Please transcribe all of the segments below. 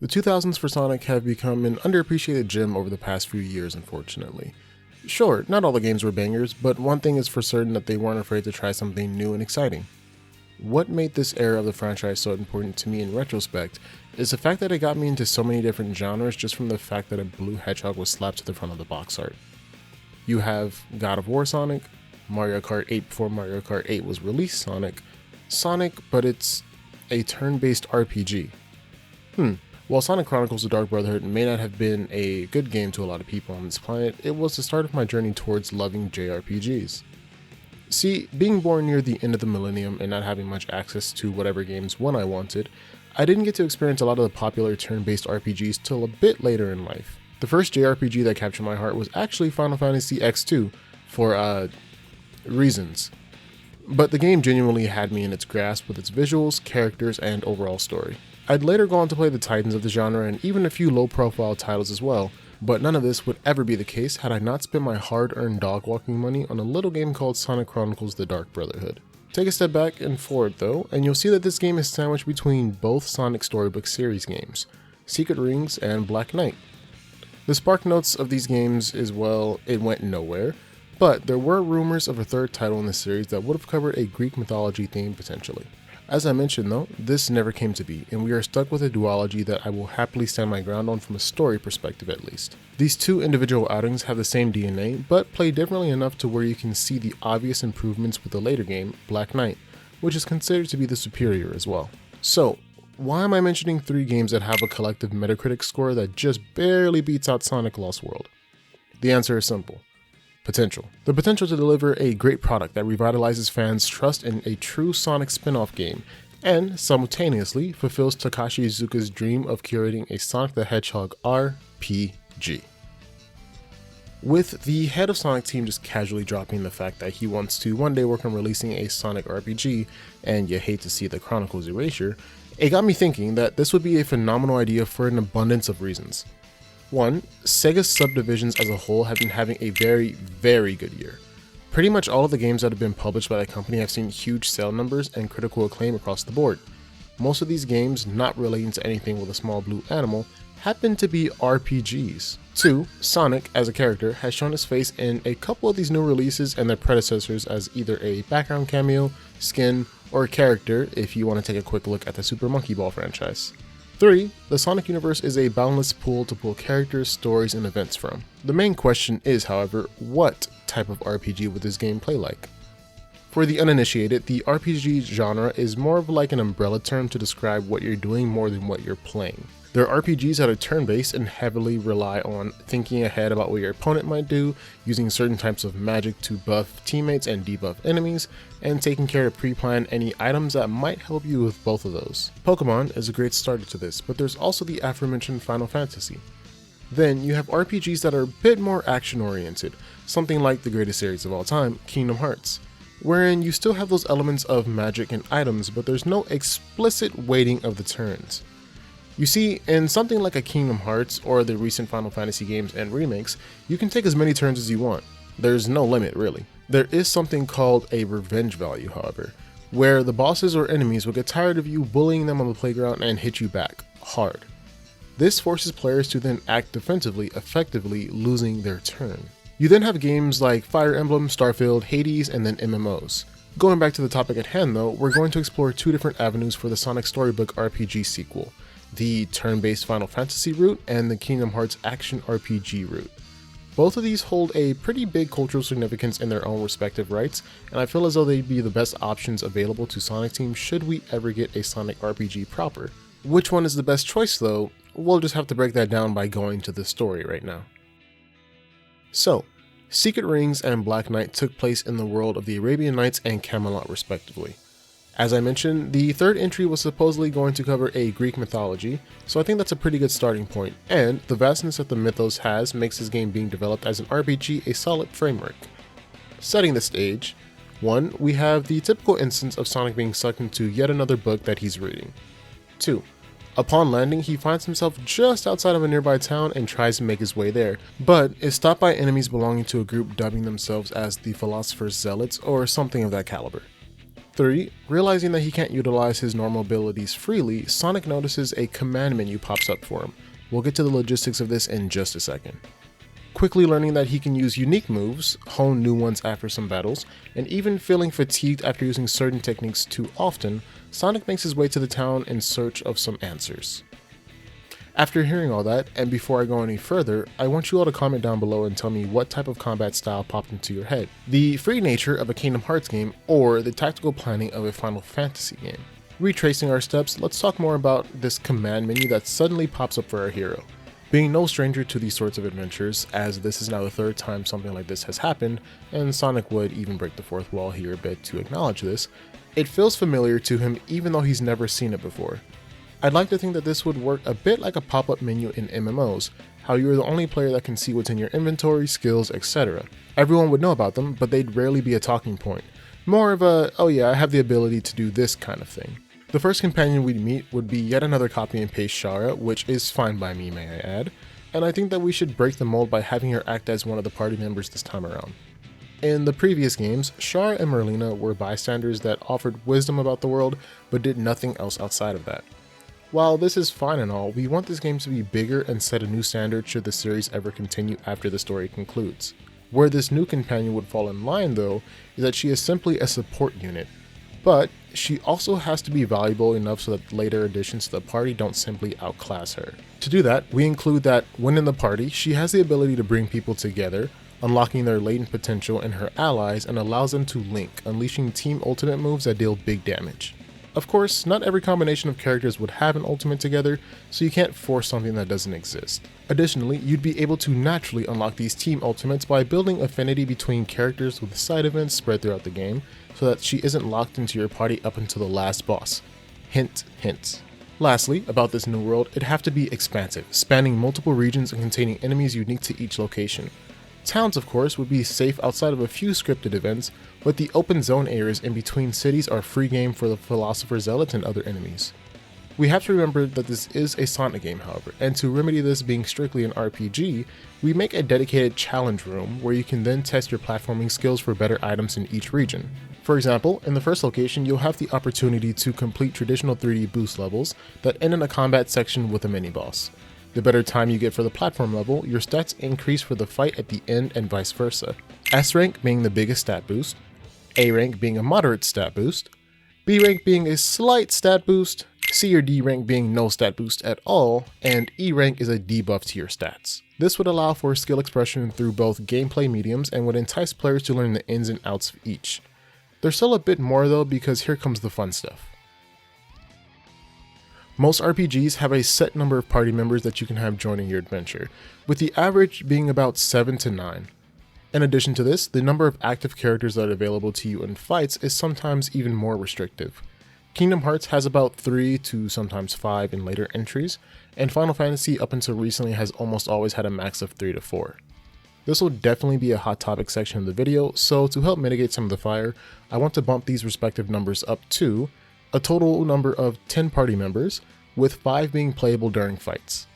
The 2000s for Sonic have become an underappreciated gem over the past few years, unfortunately. Sure, not all the games were bangers, but one thing is for certain that they weren't afraid to try something new and exciting. What made this era of the franchise so important to me in retrospect is the fact that it got me into so many different genres just from the fact that a blue hedgehog was slapped to the front of the box art. You have God of War Sonic, Mario Kart 8 before Mario Kart 8 was released Sonic, but it's a turn-based RPG. While Sonic Chronicles: The Dark Brotherhood may not have been a good game to a lot of people on this planet, it was the start of my journey towards loving JRPGs. See, being born near the end of the millennium and not having much access to whatever games when I wanted, I didn't get to experience a lot of the popular turn-based RPGs till a bit later in life. The first JRPG that captured my heart was actually Final Fantasy X2 for reasons. But the game genuinely had me in its grasp with its visuals, characters, and overall story. I'd later go on to play the titans of the genre and even a few low-profile titles as well, but none of this would ever be the case had I not spent my hard-earned dog-walking money on a little game called Sonic Chronicles: The Dark Brotherhood. Take a step back and forward though, and you'll see that this game is sandwiched between both Sonic Storybook series games, Secret Rings and Black Knight. The spark notes of these games is, well, it went nowhere, but there were rumors of a third title in the series that would have covered a Greek mythology theme potentially. As I mentioned though, this never came to be, and we are stuck with a duology that I will happily stand my ground on from a story perspective at least. These two individual outings have the same DNA, but play differently enough to where you can see the obvious improvements with the later game, Black Knight, which is considered to be the superior as well. So, why am I mentioning 3 games that have a collective Metacritic score that just barely beats out Sonic Lost World? The answer is simple. Potential. The potential to deliver a great product that revitalizes fans' trust in a true Sonic spin-off game, and simultaneously fulfills Takashi Iizuka's dream of curating a Sonic the Hedgehog RPG. With the head of Sonic Team just casually dropping the fact that he wants to one day work on releasing a Sonic RPG, and you hate to see the Chronicles erasure, it got me thinking that this would be a phenomenal idea for an abundance of reasons. 1. Sega's subdivisions as a whole have been having a very, very good year. Pretty much all of the games that have been published by the company have seen huge sale numbers and critical acclaim across the board. Most of these games, not relating to anything with a small blue animal, happen to be RPGs. 2. Sonic, as a character, has shown his face in a couple of these new releases and their predecessors as either a background cameo, skin, or character if you want to take a quick look at the Super Monkey Ball franchise. 3. The Sonic universe is a boundless pool to pull characters, stories, and events from. The main question is, however, what type of RPG would this game play like? For the uninitiated, the RPG genre is more of like an umbrella term to describe what you're doing more than what you're playing. There are RPGs that are turn-based and heavily rely on thinking ahead about what your opponent might do, using certain types of magic to buff teammates and debuff enemies, and taking care to pre-plan any items that might help you with both of those. Pokemon is a great starter to this, but there's also the aforementioned Final Fantasy. Then you have RPGs that are a bit more action-oriented, something like the greatest series of all time, Kingdom Hearts, wherein you still have those elements of magic and items, but there's no explicit weighting of the turns. You see, in something like a Kingdom Hearts or the recent Final Fantasy games and remakes, you can take as many turns as you want. There's no limit, really. There is something called a revenge value, however, where the bosses or enemies will get tired of you bullying them on the playground and hit you back, hard. This forces players to then act defensively, effectively losing their turn. You then have games like Fire Emblem, Starfield, Hades, and then MMOs. Going back to the topic at hand though, we're going to explore 2 different avenues for the Sonic Storybook RPG sequel. The turn-based Final Fantasy route and the Kingdom Hearts action RPG route. Both of these hold a pretty big cultural significance in their own respective rights, and I feel as though they'd be the best options available to Sonic Team should we ever get a Sonic RPG proper. Which one is the best choice though? We'll just have to break that down by going to the story right now. So, Secret Rings and Black Knight took place in the world of the Arabian Nights and Camelot respectively. As I mentioned, the third entry was supposedly going to cover a Greek mythology, so I think that's a pretty good starting point, and the vastness that the mythos has makes this game being developed as an RPG a solid framework. Setting the stage, 1. We have the typical instance of Sonic being sucked into yet another book that he's reading. 2. Upon landing, he finds himself just outside of a nearby town and tries to make his way there, but is stopped by enemies belonging to a group dubbing themselves as the Philosopher's Zealots or something of that caliber. 3. Realizing that he can't utilize his normal abilities freely, Sonic notices a command menu pops up for him. We'll get to the logistics of this in just a second. Quickly learning that he can use unique moves, hone new ones after some battles, and even feeling fatigued after using certain techniques too often, Sonic makes his way to the town in search of some answers. After hearing all that, and before I go any further, I want you all to comment down below and tell me what type of combat style popped into your head. The free nature of a Kingdom Hearts game, or the tactical planning of a Final Fantasy game. Retracing our steps, let's talk more about this command menu that suddenly pops up for our hero. Being no stranger to these sorts of adventures, as this is now the 3rd time something like this has happened, and Sonic would even break the 4th wall here a bit to acknowledge this, it feels familiar to him even though he's never seen it before. I'd like to think that this would work a bit like a pop-up menu in MMOs, how you're the only player that can see what's in your inventory, skills, etc. Everyone would know about them, but they'd rarely be a talking point. More of a, oh yeah, I have the ability to do this kind of thing. The first companion we'd meet would be yet another copy and paste Shara, which is fine by me, may I add, and I think that we should break the mold by having her act as one of the party members this time around. In the previous games, Shara and Merlina were bystanders that offered wisdom about the world, but did nothing else outside of that. While this is fine and all, we want this game to be bigger and set a new standard should the series ever continue after the story concludes. Where this new companion would fall in line though, is that she is simply a support unit, but she also has to be valuable enough so that later additions to the party don't simply outclass her. To do that, we include that when in the party, she has the ability to bring people together, unlocking their latent potential in her allies and allows them to link, unleashing team ultimate moves that deal big damage. Of course, not every combination of characters would have an ultimate together, so you can't force something that doesn't exist. Additionally, you'd be able to naturally unlock these team ultimates by building affinity between characters with side events spread throughout the game, so that she isn't locked into your party up until the last boss. Hint, hint. Lastly, about this new world, it'd have to be expansive, spanning multiple regions and containing enemies unique to each location. Towns, of course, would be safe outside of a few scripted events, but the open zone areas in between cities are free game for the Philosopher Zealot and other enemies. We have to remember that this is a Sonic game, however, and to remedy this being strictly an RPG, we make a dedicated challenge room where you can then test your platforming skills for better items in each region. For example, in the first location, you'll have the opportunity to complete traditional 3D boost levels that end in a combat section with a mini-boss. The better time you get for the platform level, your stats increase for the fight at the end and vice versa. S rank being the biggest stat boost, A rank being a moderate stat boost, B rank being a slight stat boost, C or D rank being no stat boost at all, and E rank is a debuff to your stats. This would allow for skill expression through both gameplay mediums and would entice players to learn the ins and outs of each. There's still a bit more though, because here comes the fun stuff. Most RPGs have a set number of party members that you can have joining your adventure, with the average being about 7 to 9. In addition to this, the number of active characters that are available to you in fights is sometimes even more restrictive. Kingdom Hearts has about 3 to sometimes 5 in later entries, and Final Fantasy up until recently has almost always had a max of 3 to 4. This will definitely be a hot topic section of the video, so to help mitigate some of the fire, I want to bump these respective numbers up to a total number of 10 party members, with 5 being playable during fights.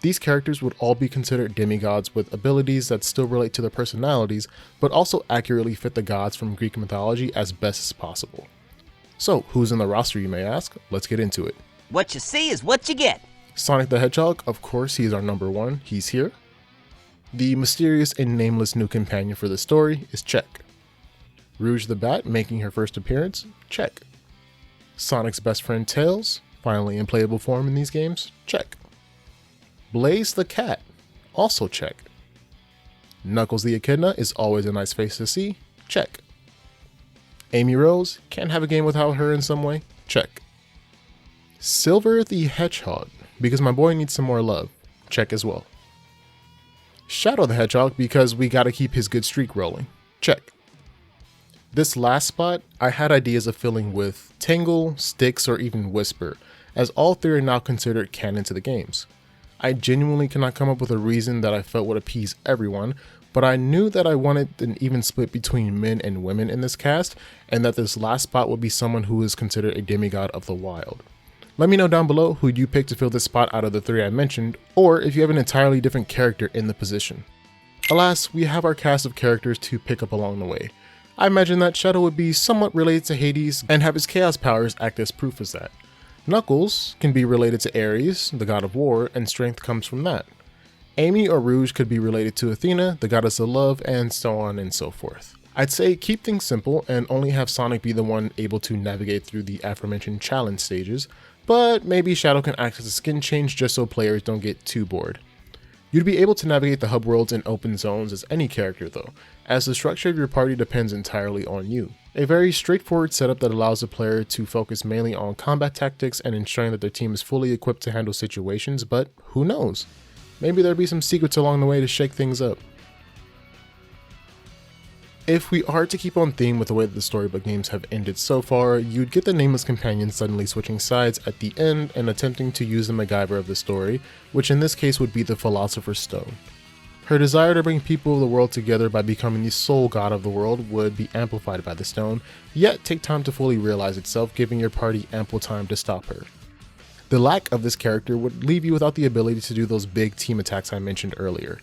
These characters would all be considered demigods with abilities that still relate to their personalities, but also accurately fit the gods from Greek mythology as best as possible. So, who's in the roster, you may ask? Let's get into it. What you see is what you get. Sonic the Hedgehog, of course, he is our number 1, he's here. The mysterious and nameless new companion for the story is check. Rouge the Bat making her first appearance, check. Sonic's best friend Tails, finally in playable form in these games, check. Blaze the Cat, also check. Knuckles the Echidna is always a nice face to see, check. Amy Rose, can't have a game without her in some way, check. Silver the Hedgehog, because my boy needs some more love, check as well. Shadow the Hedgehog, because we gotta keep his good streak rolling, check. This last spot, I had ideas of filling with Tangle, Styx, or even Whisper, as all 3 are now considered canon to the games. I genuinely cannot come up with a reason that I felt would appease everyone, but I knew that I wanted an even split between men and women in this cast, and that this last spot would be someone who is considered a demigod of the wild. Let me know down below who you pick to fill this spot out of the 3 I mentioned, or if you have an entirely different character in the position. Alas, we have our cast of characters to pick up along the way. I imagine that Shadow would be somewhat related to Hades and have his chaos powers act as proof as that. Knuckles can be related to Ares, the god of war, and strength comes from that. Amy or Rouge could be related to Athena, the goddess of love, and so on and so forth. I'd say keep things simple and only have Sonic be the one able to navigate through the aforementioned challenge stages, but maybe Shadow can act as a skin change just so players don't get too bored. You'd be able to navigate the hub worlds and open zones as any character though, as the structure of your party depends entirely on you. A very straightforward setup that allows the player to focus mainly on combat tactics and ensuring that their team is fully equipped to handle situations, but who knows? Maybe there'll be some secrets along the way to shake things up. If we are to keep on theme with the way that the storybook games have ended so far, you'd get the nameless companion suddenly switching sides at the end and attempting to use the MacGyver of the story, which in this case would be the Philosopher's Stone. Her desire to bring people of the world together by becoming the sole god of the world would be amplified by the stone, yet take time to fully realize itself, giving your party ample time to stop her. The lack of this character would leave you without the ability to do those big team attacks I mentioned earlier.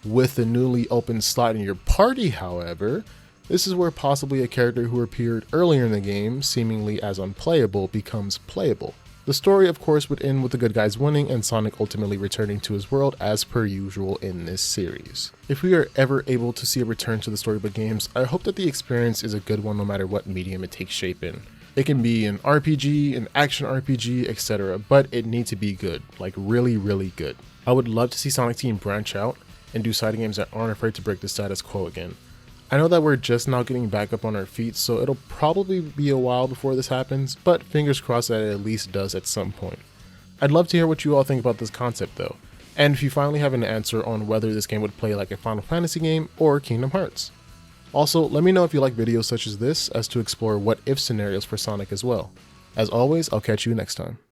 With the newly opened slot in your party, however, this is where possibly a character who appeared earlier in the game, seemingly as unplayable, becomes playable. The story of course would end with the good guys winning and Sonic ultimately returning to his world as per usual in this series. If we are ever able to see a return to the storybook games, I hope that the experience is a good one no matter what medium it takes shape in. It can be an RPG, an action RPG, etc., but it needs to be good, like really, really good. I would love to see Sonic Team branch out and do side games that aren't afraid to break the status quo again. I know that we're just now getting back up on our feet, so it'll probably be a while before this happens, but fingers crossed that it at least does at some point. I'd love to hear what you all think about this concept though, and if you finally have an answer on whether this game would play like a Final Fantasy game or Kingdom Hearts. Also, let me know if you like videos such as this as to explore what if scenarios for Sonic as well. As always, I'll catch you next time.